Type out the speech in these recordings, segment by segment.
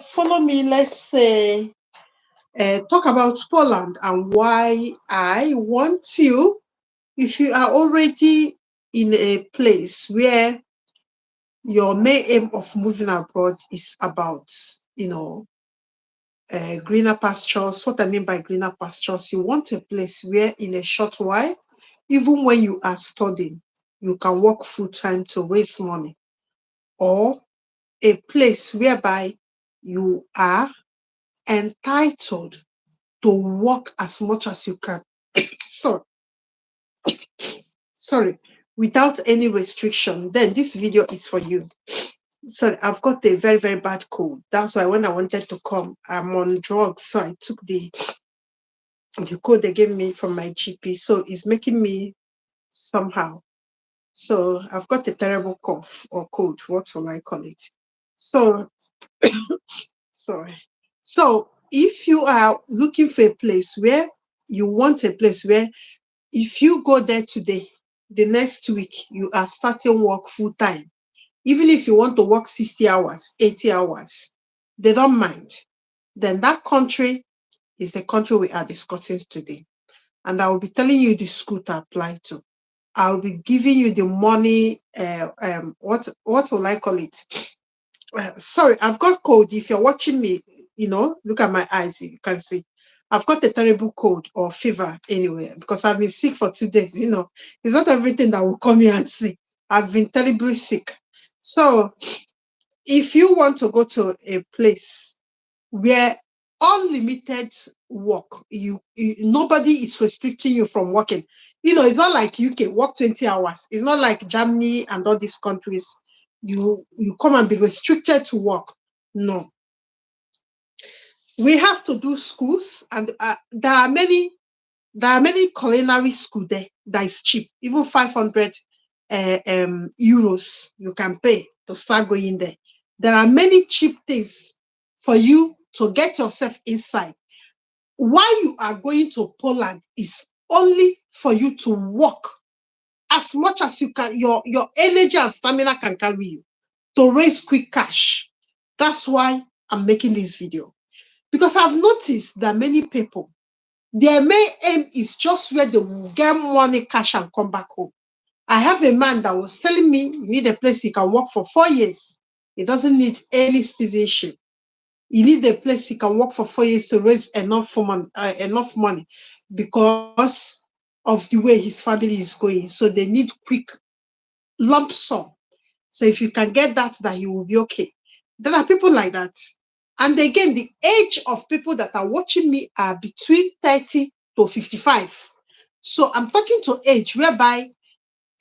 follow me. Let's say talk about Poland and why I want you. If you are already in a place where your main aim of moving abroad is about, you know, greener pastures. What I mean by greener pastures, you want a place where in a short while, even when you are studying, you can work full time to raise money, or a place whereby you are entitled to work as much as you can. So, sorry, without any restriction, then this video is for you. Sorry, I've got a very, very bad cold. That's why when I wanted to come, I'm on drugs. So I took the code they gave me from my GP. So it's making me somehow. So I've got a terrible cough or cold. What will I call it? So, sorry. So if you are looking for a place where you want a place where if you go there today, the next week you are starting work full time. Even if you want to work 60 hours, 80 hours, they don't mind. Then that country is the country we are discussing today. And I will be telling you the school to apply to. I'll be giving you the money. What will I call it? Sorry, I've got cold. If you're watching me, look at my eyes. You can see I've got a terrible cold or fever anyway because I've been sick for 2 days. It's not everything that will come here and see. I've been terribly sick. So if you want to go to a place where unlimited work, nobody is restricting you from working. It's not like UK, work 20 hours. It's not like Germany and all these countries. You come and be restricted to work. No. We have to do schools, and there are many culinary school there that is cheap. Even 500 euros you can pay to start going there. There are many cheap things for you to get yourself inside. Why you are going to Poland is only for you to work as much as you can. Your energy and stamina can carry you to raise quick cash. That's why I'm making this video. Because I've noticed that many people, their main aim is just where they will get money, cash, and come back home. I have a man that was telling me you need a place he can work for 4 years. He doesn't need any citizenship. You need a place he can work for 4 years to raise enough money because of the way his family is going. So they need quick lump sum. So if you can get that he will be okay. There are people like that. And again, the age of people that are watching me are between 30 to 55. So I'm talking to age whereby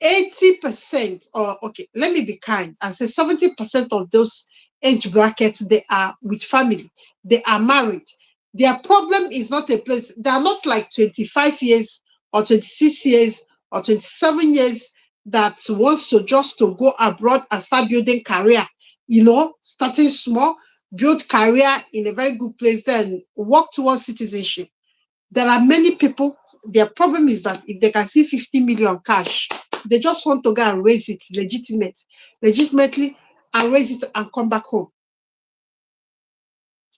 80%, or okay, let me be kind and say 70% of those age brackets, they are with family, they are married. Their problem is not a place, they are not like 25 years or 26 years or 27 years that wants to just to go abroad and start building career, starting small, build career in a very good place, then work towards citizenship. There are many people, their problem is that if they can see 50 million cash, they just want to go and raise it legitimately, and raise it and come back home.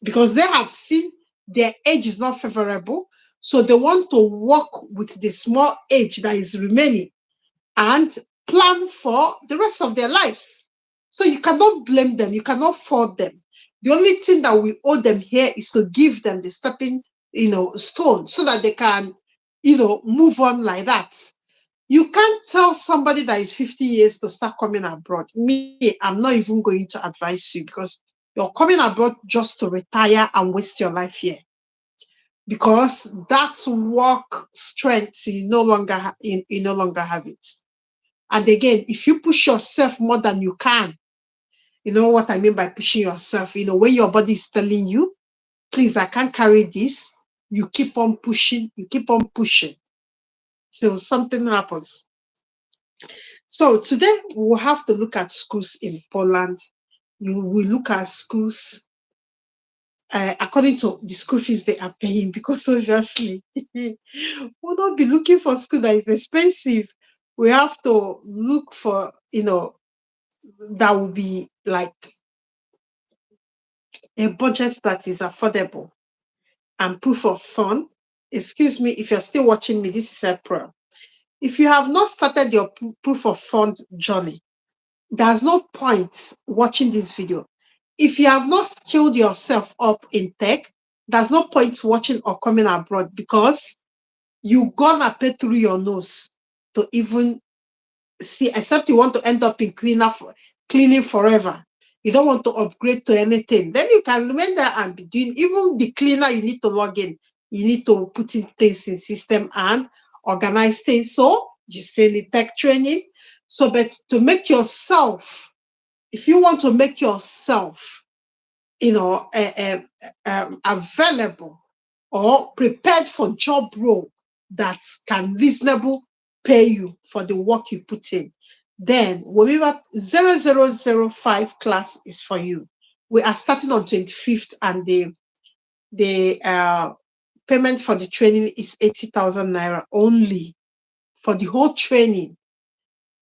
Because they have seen their age is not favorable, so they want to work with the small age that is remaining and plan for the rest of their lives. So you cannot blame them, you cannot fault them. The only thing that we owe them here is to give them the stepping, stone so that they can, move on like that. You can't tell somebody that is 50 years to start coming abroad. Me, I'm not even going to advise you because you're coming abroad just to retire and waste your life here. Because that work strength, you no longer have it. And again, if you push yourself more than you can, you know what I mean by pushing yourself, when your body is telling you, please, I can't carry this, you keep on pushing, till something happens. So today we'll have to look at schools in Poland. You will look at schools according to the school fees they are paying, because obviously we'll not be looking for school that is expensive. We have to look for, that will be like a budget that is affordable and proof of fund. Excuse me, if you're still watching me, this is April. If you have not started your proof of fund journey, there's no point watching this video. If you have not skilled yourself up in tech, there's no point watching or coming abroad, because you're gonna pay through your nose to even see, except you want to end up in cleaning forever. You don't want to upgrade to anything. Then you can remain there and be doing even the cleaner. You need to log in. You need to put in things in system and organize things. So you still need tech training. So, but to make yourself, if you want to make yourself, available or prepared for job role that can reasonable pay you for the work you put in, then Womiba 0005 class is for you. We are starting on 25th, and the payment for the training is 80,000 naira only for the whole training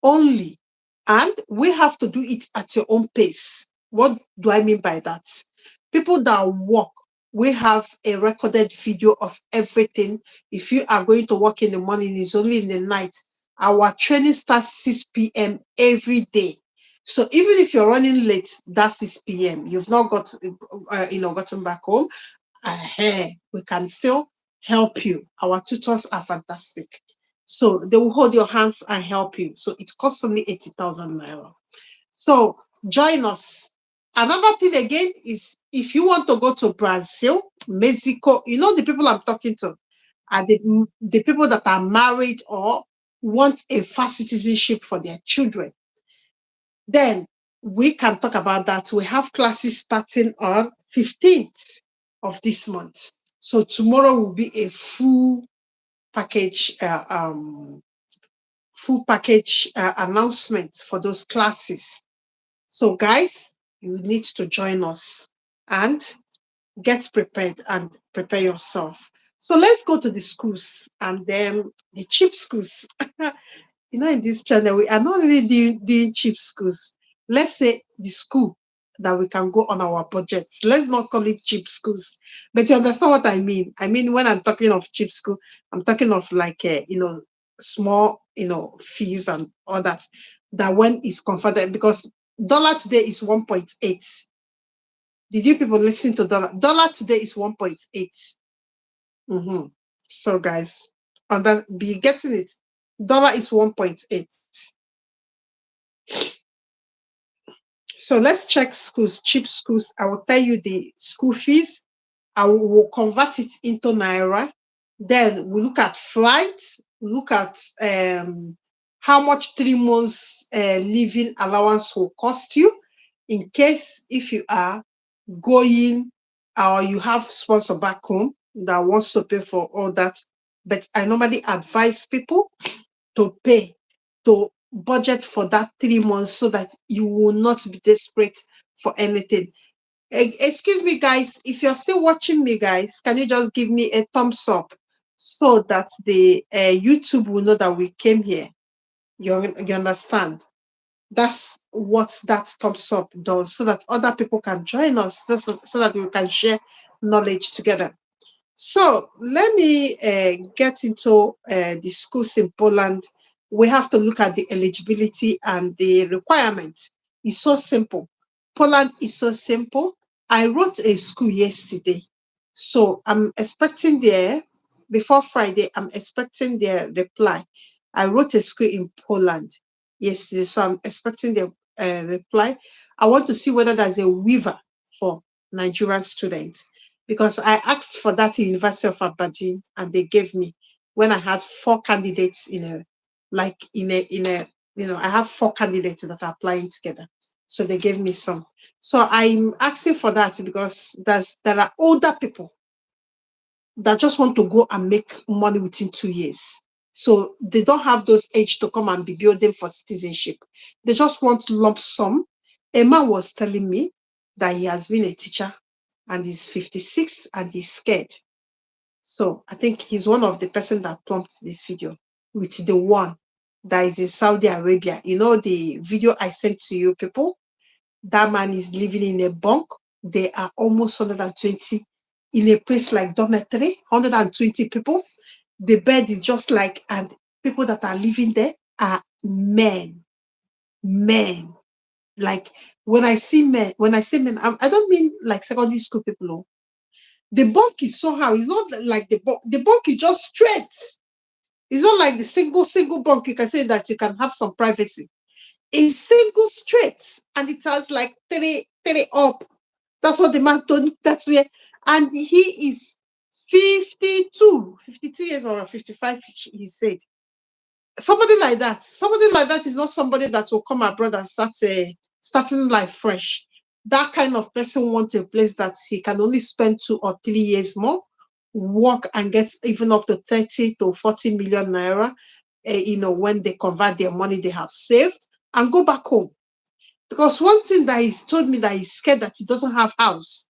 only. And we have to do it at your own pace. What do I mean by that? People that work, we have a recorded video of everything. If you are going to work in the morning, it's only in the night. Our training starts 6 p.m. every day. So even if you're running late, that's 6 p.m. You've not gotten back home. We can still help you. Our tutors are fantastic. So they will hold your hands and help you. So it costs only 80,000 naira. So join us. Another thing again is, if you want to go to Brazil, Mexico, the people I'm talking to are the people that are married or want a fast citizenship for their children. Then we can talk about that. We have classes starting on 15th of this month. So tomorrow will be a full package announcement for those classes. So guys, you need to join us and get prepared and prepare yourself. So let's go to the schools, and then the cheap schools. In this channel, we are not really doing cheap schools. Let's say the school that we can go on our budgets. Let's not call it cheap schools, but you understand what I mean. I mean, when I'm talking of cheap school, I'm talking of like small fees and all that. That when it's comfortable, because dollar today is 1.8. Did you people listen to dollar? Dollar today is 1.8. Mm-hmm. So guys, be getting it. Dollar is 1.8. So let's check schools, cheap schools. I will tell you the school fees. I will convert it into naira. Then we look at flights. We look at how much 3 months living allowance will cost you, in case if you are going or you have sponsor back home that wants to pay for all that. But I normally advise people to pay, to budget for that 3 months, so that you will not be desperate for anything. Excuse me, guys, if you're still watching me, guys, can you just give me a thumbs up so that the YouTube will know that we came here? You understand? That's what that thumbs up does, so that other people can join us, so that we can share knowledge together. So let me get into the schools in Poland. We have to look at the eligibility and the requirements. It's so simple. Poland is so simple. I wrote a school yesterday. So I'm expecting before Friday, I'm expecting their reply. I wrote a school in Poland yesterday, so I'm expecting the reply. I want to see whether there's a waiver for Nigerian students, because I asked for that in University of Aberdeen and they gave me, when I had 4 candidates I have 4 candidates that are applying together. So they gave me some. So I'm asking for that because there are older people that just want to go and make money within 2 years. So they don't have those age to come and be building for citizenship. They just want lump sum. A man was telling me that he has been a teacher and he's 56 and he's scared. So I think he's one of the person that prompted this video, with the one that is in Saudi Arabia. The video I sent to you people, that man is living in a bunk They are almost 120 in a place like dormitory, 120 people. The bed is just like, and people that are living there are men, men. Like when I say men, I don't mean like secondary school people. No. The bunk is somehow, it's not like the bunk is just straight. It's not like the single bunk. You can say that you can have some privacy. It's single straight, and it has like three up. That's what the man told me. That's where, and he is 52 years or 55, he said. Somebody like that is not somebody that will come abroad and start starting life fresh. That kind of person wants a place that he can only spend 2 or 3 years more, work and get even up to 30 to 40 million naira, when they convert their money they have saved and go back home. Because one thing that he's told me, that he's scared that he doesn't have house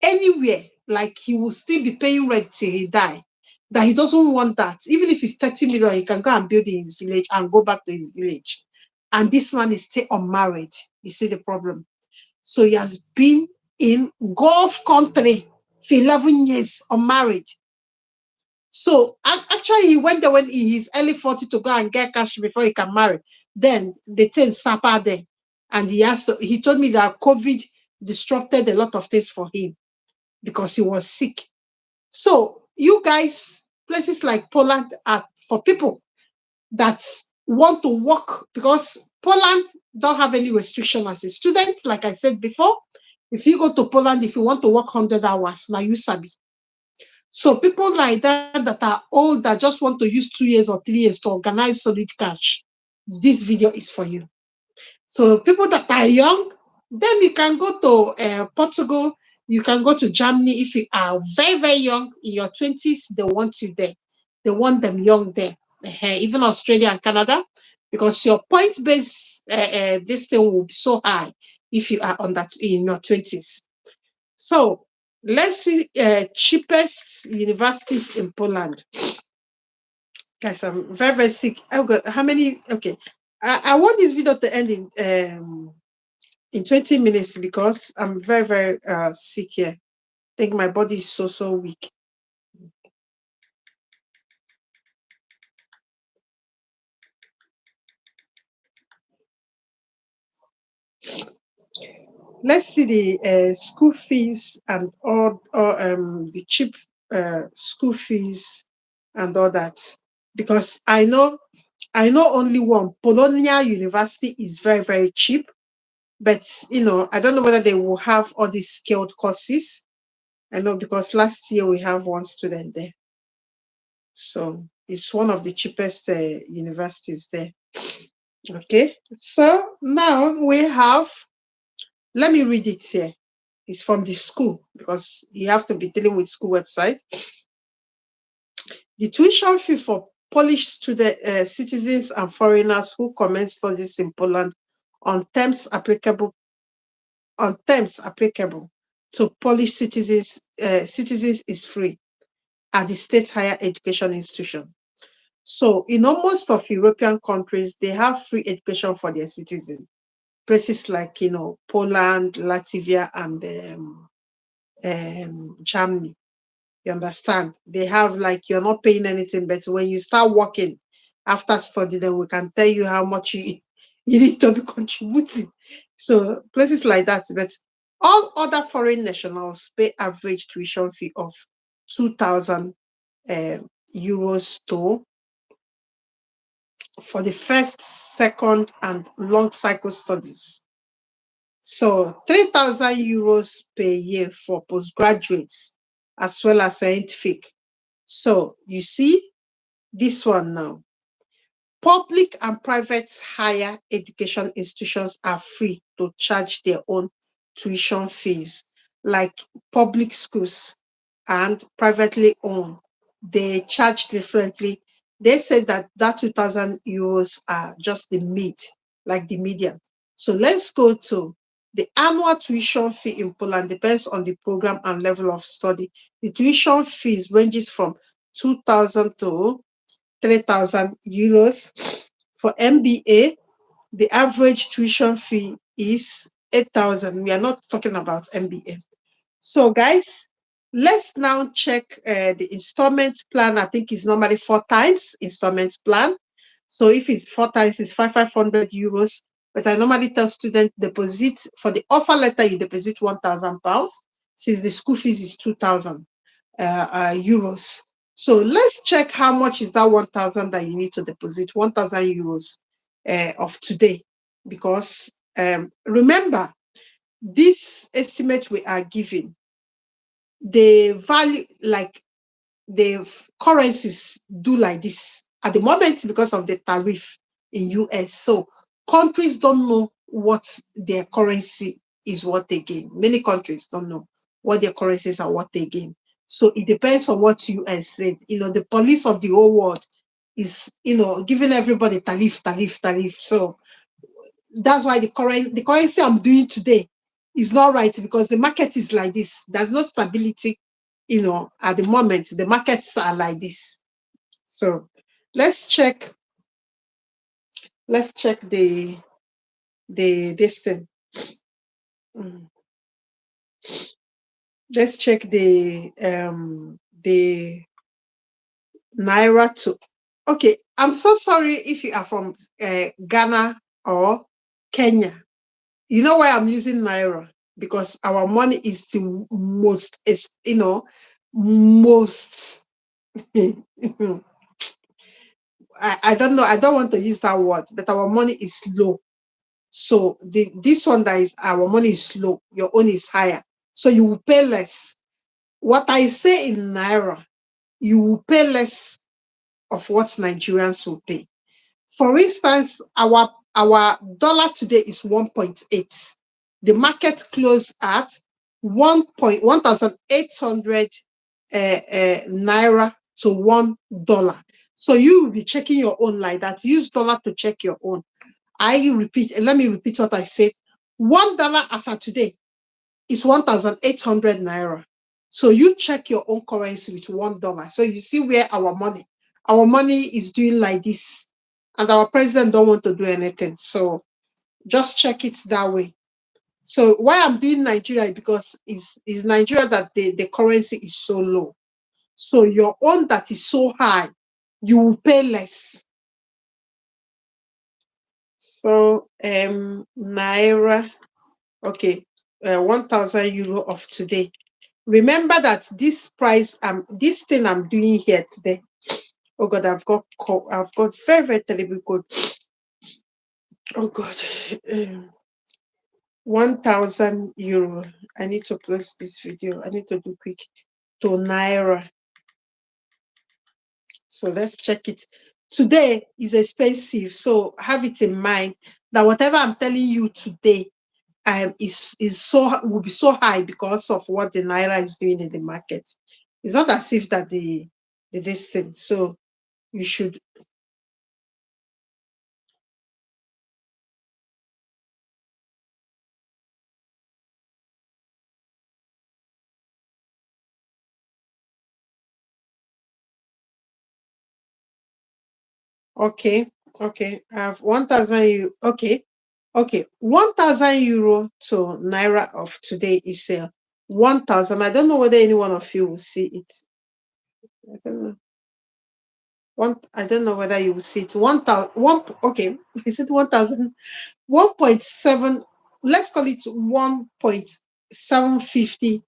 anywhere, like he will still be paying rent till he die. That he doesn't want that. Even if it's 30 million, he can go and build in his village and go back to his village. And this man is still unmarried. You see the problem. So he has been in Gulf country for 11 years unmarried. So actually, he went there when in his early 40 to go and get cash before he can marry. Then the thing sapa there. And he told me that COVID disrupted a lot of things for him because he was sick. So you guys, places like Poland are for people that want to work, because Poland don't have any restriction as a student. Like I said before, if you go to Poland, if you want to work 100 hours, now you sabi. So people like that are old, that just want to use 2 years or 3 years to organize solid cash, this video is for you. So people that are young, then you can go to Portugal, you can go to Germany. If you are very, very young, in your 20s, they want you there. They want them young there. Even Australia and Canada, because your point-based this thing will be so high if you are on that in your 20s. So let's see cheapest universities in Poland. Guys, I'm very, very sick. Oh God, how many? Okay. I want this video to end in 20 minutes because I'm very, very sick here. I think my body is so weak. Let's see the school fees and all, or the cheap school fees and all that, because I know only one. Polonia University is very, very cheap, but I don't know whether they will have all these skilled courses. I know because last year we have one student there. So it's one of the cheapest universities there. Okay. So now we have, let me read it here. It's from the school because you have to be dealing with school website. The tuition fee for Polish student, citizens and foreigners who commence studies in Poland on terms applicable to Polish citizens is free at the state higher education institution. So in almost of European countries, they have free education for their citizens. Places like Poland, Latvia, and Germany. You understand? They have, like, you're not paying anything, but when you start working after study, then we can tell you how much you need to be contributing. So places like that. But all other foreign nationals pay average tuition fee of 2,000 euros to for the first, second, and long cycle studies. So 3,000 euros per year for postgraduates, as well as scientific. So you see this one now. Public and private higher education institutions are free to charge their own tuition fees, like public schools and privately owned. They charge differently. They said that 2,000 euros are just the mid, like the median. So let's go to the annual tuition fee in Poland. Depends on the program and level of study. The tuition fees ranges from 2,000 to 3,000 euros. For MBA, the average tuition fee is 8,000. We are not talking about MBM. So, guys, let's now check the installment plan. I think it's normally 4 times installment plan. So if it's 4 times, it's 500 euros. But I normally tell students deposit for the offer letter, you deposit £1,000, since the school fees is 2,000 euros. So let's check how much is that 1,000 that you need to deposit, 1,000 euros of today. Because remember, this estimate we are giving, the value, like the currencies do like this at the moment because of the tariff in US. So countries don't know what their currency is, what they gain. Many countries don't know what their currencies are, what they gain. So it depends on what US said. The police of the whole world is, giving everybody tariff, tariff, tariff. So that's why the currency I'm doing today is not right, because the market is like this. There's no stability, at the moment. The markets are like this. So let's check the this thing. Let's check the naira to. Okay, I'm so sorry if you are from Ghana or Kenya. You know why I'm using naira? Because our money is the most, most. I don't know. I don't want to use that word, but our money is low. So this one that is our money is low. Your own is higher. So you will pay less. What I say in naira, you will pay less of what Nigerians will pay. For instance, our dollar today is 1.8. The market closed at 1,800 naira to $1. So you will be checking your own like that. Use dollar to check your own. Let me repeat what I said. $1 as of today is 1,800 naira. So you check your own currency with $1. So you see where our money is doing like this, and our president don't want to do anything. So just check it that way. So why I'm doing Nigeria, because it's Nigeria that the currency is so low. So your own that is so high, you will pay less. So naira, okay, 1,000 euro of today. Remember that this price, this thing I'm doing here today. Oh God, I've got very, very terrible cold. Oh God. 1,000 euro. I need to close this video. I need to do quick to naira. So let's check it. Today is expensive, so have it in mind that whatever I'm telling you today will be so high because of what the naira is doing in the market. It's not as if that this thing. So you should. Okay, I have 1,000 euro. Okay, 1,000 euro to naira of today is 1,000. I don't know whether any one of you will see it. I don't know. I don't know whether you will see it. 1,000. Okay, is it 1,000? 1.7. Let's call it 1.750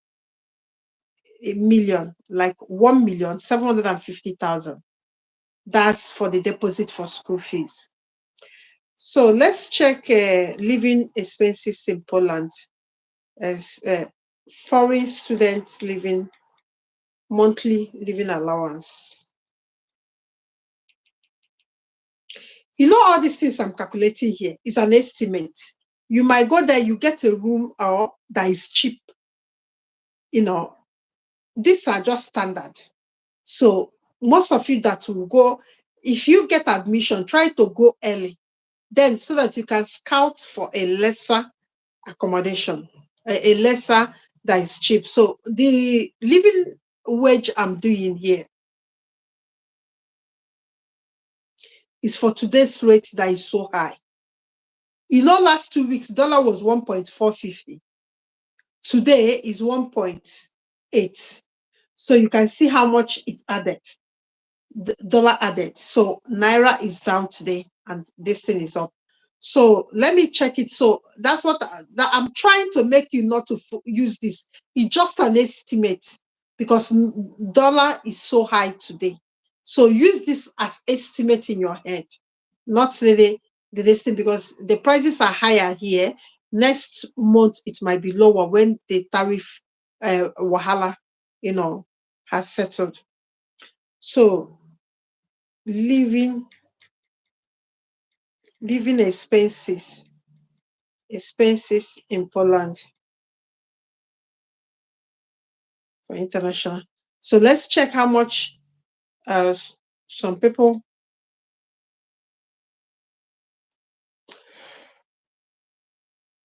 million, like 1,750,000. That's for the deposit for school fees. So let's check living expenses in Poland as foreign students living monthly living allowance. All these things I'm calculating here is an estimate. You might go there, you get a room that is cheap. These are just standard. So most of you that will go, if you get admission, try to go early, then so that you can scout for a lesser accommodation, a lesser that is cheap. So the living wage I'm doing here is for today's rate that is so high. last 2 weeks, dollar was 1.450. Today is 1.8. So you can see how much it added. The dollar added. So Naira is down today and this thing is up. So let me check it. So that's what that I'm trying to make you not to use this. It's just an estimate because dollar is so high today. So use this as estimate in your head, not really the listing because the prices are higher here. Next month it might be lower when the tariff wahala, has settled. So living expenses in Poland for international. So let's check how much some people.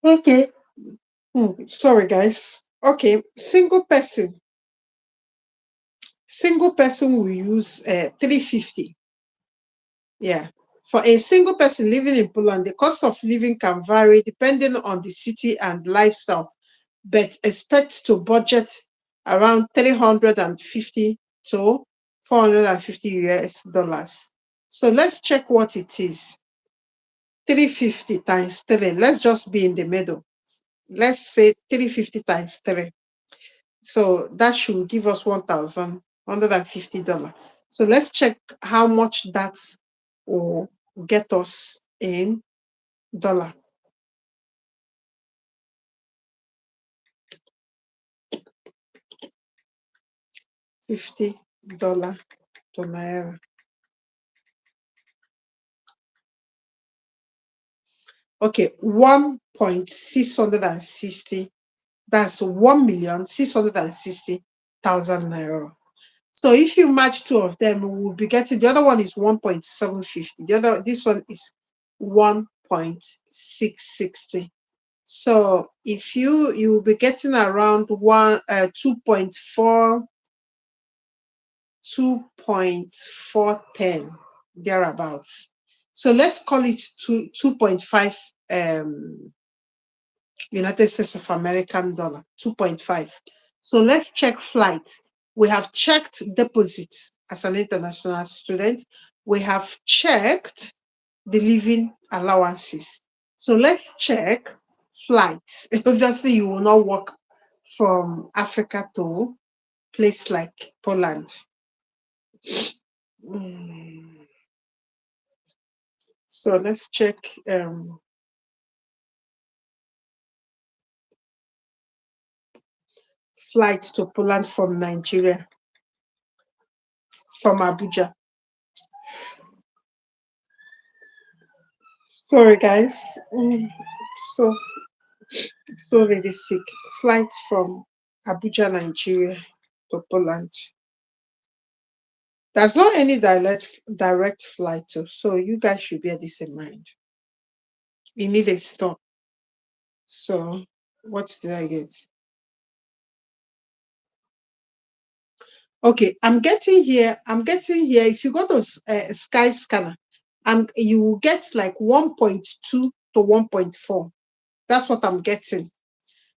Okay. Sorry, guys. Okay, single person will use 350. Yeah. For a single person living in Poland, the cost of living can vary depending on the city and lifestyle, but expect to budget around 350 to 450 US dollars. So let's check what it is. 350 times 3. Let's just be in the middle. Let's say 350 times 3. So that should give us $1,150. So let's check how much that will get us in dollar. $50 to Naira. Okay, 1.660. That's 1,660,000 Naira. So if you match two of them, we will be getting the other one is 1.750. This one is 1.660. So if you will be getting around 2.410 thereabouts. So let's call it 2.5 United States of American dollar, 2.5. So let's check flights. We have checked deposits as an international student. We have checked the living allowances. So let's check flights. Obviously, you will not walk from Africa to place like Poland. So let's check flights to Poland from Nigeria, from Abuja. Sorry, guys. So really sick. Flight from Abuja, Nigeria to Poland. There's not any direct flight to, so you guys should bear this in mind. You need a stop. So what did I get? Okay, I'm getting here. If you go to Sky Scanner, you will get like 1.2 to 1.4. That's what I'm getting.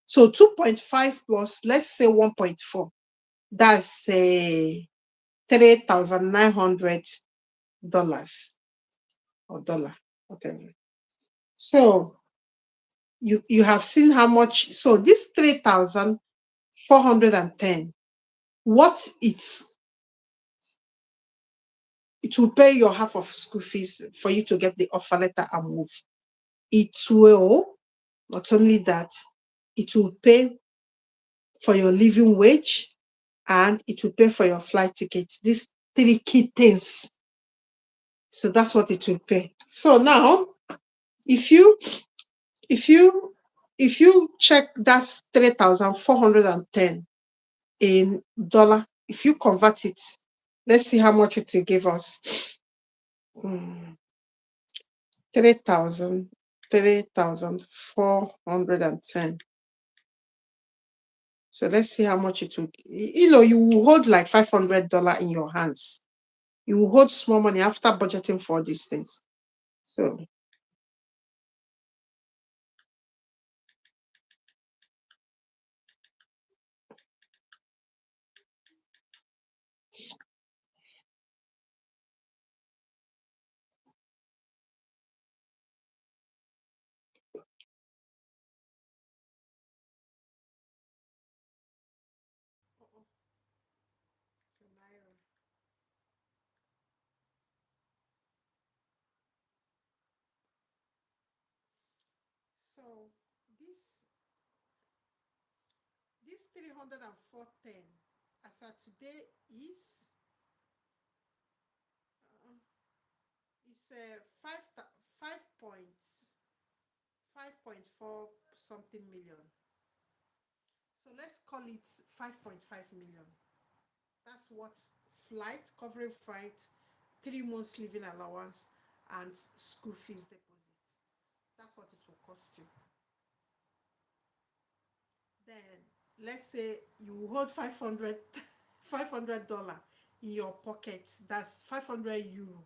So 2.5 plus, let's say 1.4. That's $3,900 or dollar, whatever. So you have seen how much. So this 3,410, what it will pay your half of school fees for you to get the offer letter and move. It will, not only that, it will pay for your living wage and it will pay for your flight tickets. These three key things. So that's what it will pay. So now, if you check that's 3,410 in dollar, if you convert it, let's see how much it will give us. 3,410. So let's see how much it will. You will hold like $500 in your hands. You will hold small money after budgeting for these things. So 304.10 as at today uh, is 5.4 something million. So let's call it 5.5 million. That's what flight, covering flight, 3 months living allowance, and school fees deposit. That's what it will cost you. Then let's say you hold 500 $500 in your pocket. That's 500 euro.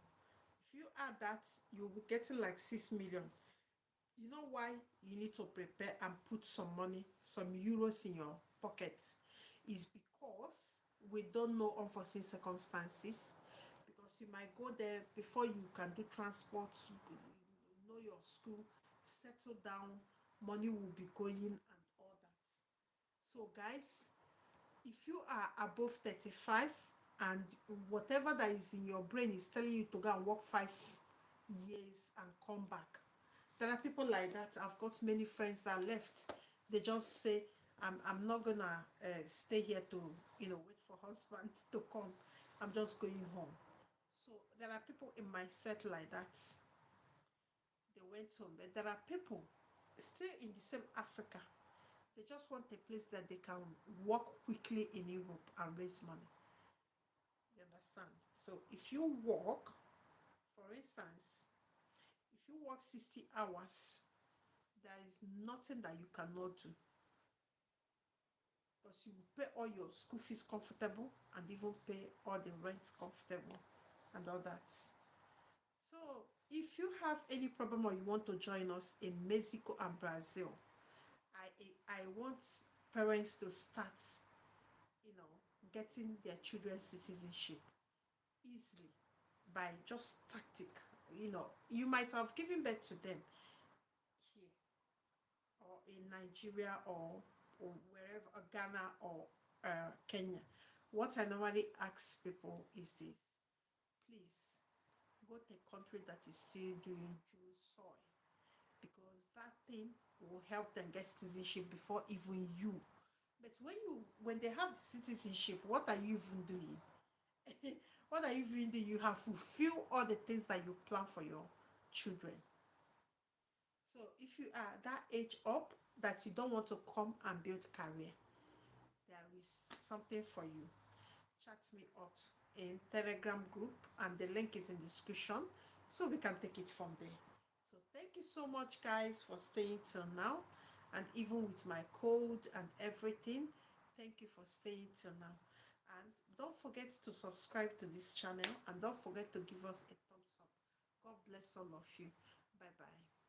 If you add that, you'll be getting like 6 million. You know why you need to prepare and put some money, some euros in your pocket? Is because we don't know unforeseen circumstances. Because you might go there before you can do transport, know your school, settle down, money will be going and all that. So guys, if you are above 35 and whatever that is in your brain is telling you to go and work 5 years and come back, there are people like that. I've got many friends that left. They just say, I'm not gonna stay here to wait for husband to come. I'm just going home. So there are people in my set like that. They went home. But there are people still in the same Africa. They just want a place that they can work quickly in Europe and raise money. You understand? So if you work, for instance, if you work 60 hours, there is nothing that you cannot do, because you will pay all your school fees comfortable and even pay all the rent comfortable and all that. So if you have any problem or you want to join us in Mexico and Brazil, I want parents to start, you know, getting their children's citizenship easily by just tactic. You might have given birth to them here or in Nigeria or wherever, or Ghana or Kenya. What I normally ask people is this: please go to a country that is still doing Jew soil, because that thing will help them get citizenship before even you. But when they have the citizenship, what are you even doing? What are you even doing? You have fulfilled all the things that you plan for your children. So if you are that age up that you don't want to come and build career, there is something for you. Chat me up in Telegram group and the link is in the description so we can take it from there. So thank you so much guys for staying till now, and even with my code and everything, thank you for staying till now. And don't forget to subscribe to this channel, and don't forget to give us a thumbs up. God bless all of you. Bye bye.